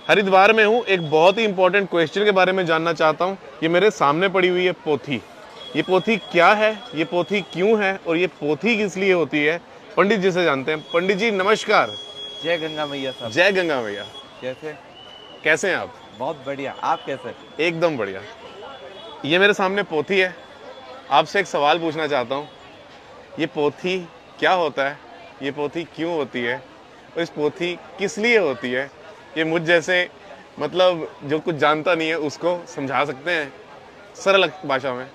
हरिद्वार में हूँ, एक बहुत ही इंपॉर्टेंट क्वेश्चन के बारे में जानना चाहता हूँ। ये मेरे सामने पड़ी हुई है पोथी। ये पोथी क्या है, ये पोथी क्यों है और ये पोथी किस लिए होती है, पंडित जी से जानते हैं। पंडित जी नमस्कार। जय गंगा मैया साहब। जय गंगा मैया। कैसे? कैसे हैं आप? बहुत बढ़िया। आप कैसे? एकदम बढ़िया। ये मेरे सामने पोथी है, आपसे एक सवाल पूछना चाहता हूँ। ये पोथी क्या होता है, ये पोथी क्यों होती है और इस पोथी किस लिए होती है? ये मुझ जैसे मतलब जो कुछ जानता नहीं है उसको समझा सकते हैं सरल भाषा में?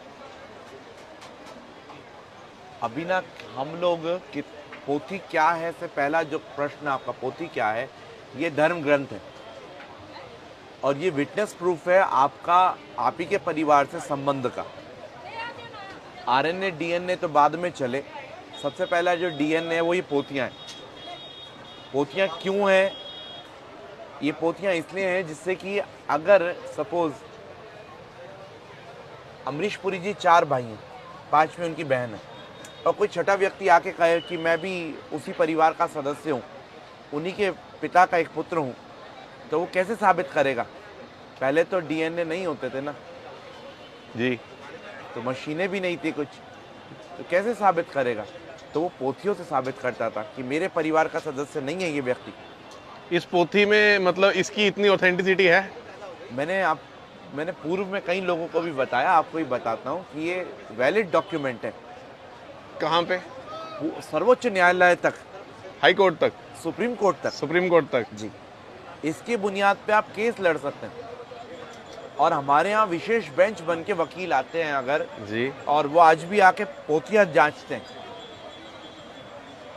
अभी ना हम लोग कि पोथी क्या है से पहला जो प्रश्न आपका, पोथी क्या है, ये धर्म ग्रंथ है और ये विटनेस प्रूफ है आपका, आप ही के परिवार से संबंध का। आरएनए डीएनए तो बाद में चले, सबसे पहला जो डीएनए है वो ये पोथियाँ हैं। पोथियाँ क्यों हैं? ये पोथियाँ इसलिए हैं जिससे कि अगर सपोज अमरीश पुरी जी 4 भाई हैं, 5 में उनकी बहन है और कोई छठा व्यक्ति आके कहे कि मैं भी उसी परिवार का सदस्य हूँ, उन्हीं के पिता का एक पुत्र हूँ, तो वो कैसे साबित करेगा? पहले तो डीएनए नहीं होते थे ना जी। तो मशीनें भी नहीं थी कुछ, तो कैसे साबित करेगा? तो वो पोथियों से साबित करता था कि मेरे परिवार का सदस्य नहीं है ये व्यक्ति। इस पोथी में मतलब इसकी इतनी ऑथेंटिसिटी है? मैंने पूर्व में कई लोगों को भी बताया, आपको भी बताता हूँ कि ये वैलिड डॉक्यूमेंट है। कहाँ पे? सर्वोच्च न्यायालय तक, हाई कोर्ट तक, सुप्रीम कोर्ट तक। सुप्रीम कोर्ट तक? जी। इसकी बुनियाद पे आप केस लड़ सकते हैं और हमारे यहाँ विशेष बेंच बन के वकील आते हैं अगर जी। और वो आज भी आके पोथियाँ जांचते हैं।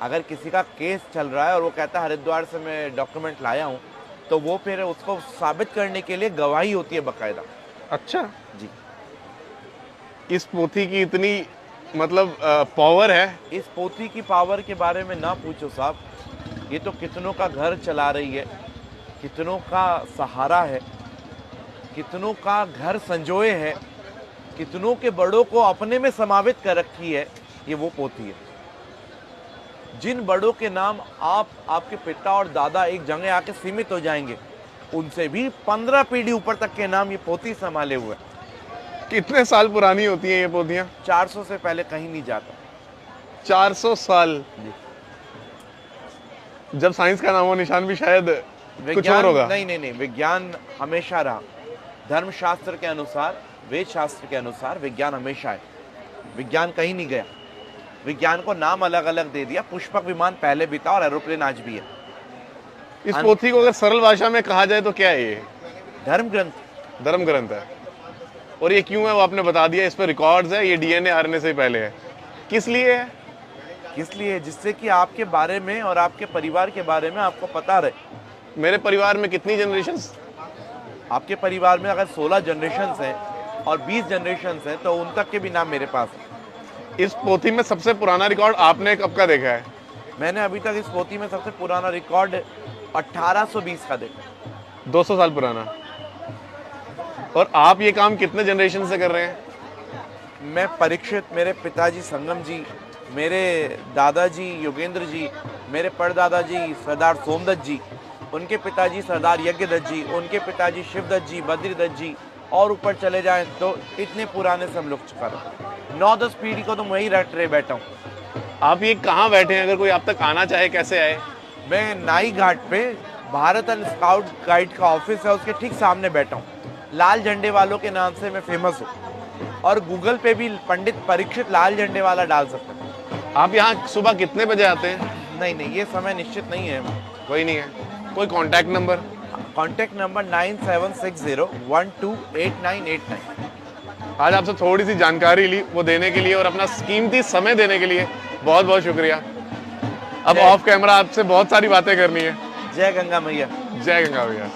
अगर किसी का केस चल रहा है और वो कहता है हरिद्वार से मैं डॉक्यूमेंट लाया हूँ, तो वो फिर उसको साबित करने के लिए गवाही होती है बकायदा। अच्छा जी। इस पोथी की इतनी मतलब पावर है? इस पोथी की पावर के बारे में ना पूछो साहब, ये तो कितनों का घर चला रही है, कितनों का सहारा है, कितनों का घर संजोए है, कितनों के बड़ों को अपने में समावित कर रखी है। ये वो पोथी है जिन बड़ों के नाम आपके पिता और दादा एक जगह आके सीमित हो जाएंगे, उनसे भी 15 पीढ़ी ऊपर तक के नाम ये पोथी संभाले हुए। कितने साल पुरानी होती हैं ये पोथियाँ? 400 से पहले कहीं नहीं जाता। 400 साल? जब साइंस का नामो निशान भी शायद कुछ और होगा। नहीं, विज्ञान हमेशा रहा। धर्मशास्त्र के अनुसार, वेद शास्त्र के अनुसार विज्ञान हमेशा है। विज्ञान कहीं नहीं गया। विज्ञान को नाम अलग अलग दे दिया। पुष्पक विमान पहले भी था और एरोप्लेन आज भी है। इस पोथी को अगर सरल भाषा में कहा जाए तो क्या है ये? धर्म ग्रंथ। धर्म ग्रंथ है। और ये क्यों है वो आपने बता दिया, इस पर रिकॉर्ड्स है, ये डीएनए आरएनए से पहले है। किस लिए है? किस लिए? जिससे कि आपके बारे में और आपके परिवार के बारे में आपको पता रहे। मेरे परिवार में कितनी जनरेशंस? आपके परिवार में अगर 16 जनरेशंस हैं और 20 जनरेशंस हैं तो उन तक के भी नाम मेरे पास है। इस पोथी में सबसे पुराना रिकॉर्ड आपने कब का देखा है? मैंने अभी तक इस पोथी में सबसे पुराना रिकॉर्ड 1820 का देखा। 200 साल पुराना। और आप ये काम कितने जनरेशन से कर रहे हैं? मैं परीक्षित, मेरे पिताजी संगम जी, मेरे दादाजी योगेंद्र जी, मेरे परदादाजी सरदार सोमदत्त जी, उनके पिताजी सरदार यज्ञदत्त जी, उनके पिताजी शिवदत्त जी, बद्रीदत्त जी, और ऊपर चले जाएं तो इतने पुराने से हम लोग चुका रहे। 9-10 पीढ़ी को तो वहीं रट रहे बैठा हूँ। आप ये कहाँ बैठे हैं? अगर कोई आप तक आना चाहे कैसे आए? मैं नाई घाट पे भारत एंड स्काउट गाइड का ऑफिस है, उसके ठीक सामने बैठा हूँ। लाल झंडे वालों के नाम से मैं फेमस हूँ और गूगल पे भी पंडित परीक्षित लाल झंडे वाला डाल सकते हैं। आप यहाँ सुबह कितने बजे आते हैं? नहीं, ये समय निश्चित नहीं है। कोई नहीं है? कोई कांटेक्ट नंबर? Contact number 9760128989। आज आपसे थोड़ी सी जानकारी ली, वो देने के लिए और अपना कीमती समय देने के लिए बहुत बहुत शुक्रिया। अब ऑफ कैमरा आपसे बहुत सारी बातें करनी है। जय गंगा मैया। जय गंगा भैया।